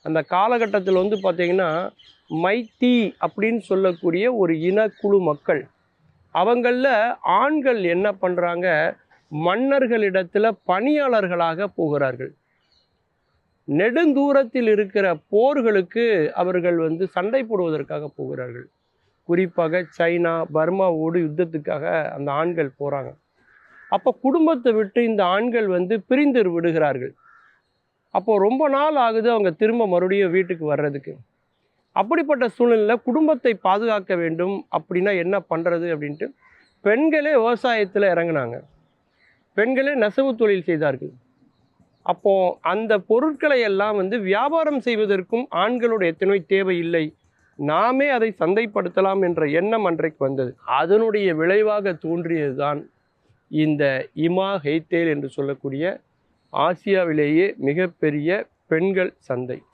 அந்த காலகட்டத்தில் வந்து பார்த்திங்கன்னா மைத்தி அப்படின்னு சொல்லக்கூடிய ஒரு இனக்குழு மக்கள், அவங்களில் ஆண்கள் என்ன பண்ணுறாங்க, மன்னர்களிடத்தில் பணியாளர்களாக போகிறார்கள். நெடுந்தூரத்தில் இருக்கிற போர்களுக்கு அவர்கள் வந்து சண்டை போடுவதற்காக போகிறார்கள். குறிப்பாக சைனா பர்மாவோடு யுத்தத்துக்காக அந்த ஆண்கள் போகிறாங்க. அப்போ குடும்பத்தை விட்டு இந்த ஆண்கள் வந்து பிரிந்து விடுகிறார்கள். அப்போது ரொம்ப நாள் ஆகுது அவங்க திரும்ப மறுபடியும் வீட்டுக்கு வர்றதுக்கு. அப்படிப்பட்ட சூழ்நிலையில் குடும்பத்தை பாதுகாக்க வேண்டும் அப்படின்னா என்ன பண்ணுறது அப்படின்ட்டு பெண்களே விவசாயத்தில் இறங்கினாங்க. பெண்களே நெசவு தொழில் செய்தார்கள். அப்போது அந்த பொருட்களை எல்லாம் வந்து வியாபாரம் செய்வதற்கும் ஆண்களுடைய துணை தேவையில்லை, நாமே அதை சந்தைப்படுத்தலாம் என்ற எண்ணம் அன்றைக்கு வந்தது. அதனுடைய விளைவாக தோன்றியது தான் இந்த இமா ஹெய்தேல் என்று சொல்லக்கூடிய ஆசியாவிலேயே மிகப்பெரிய பெண்கள் சந்தை.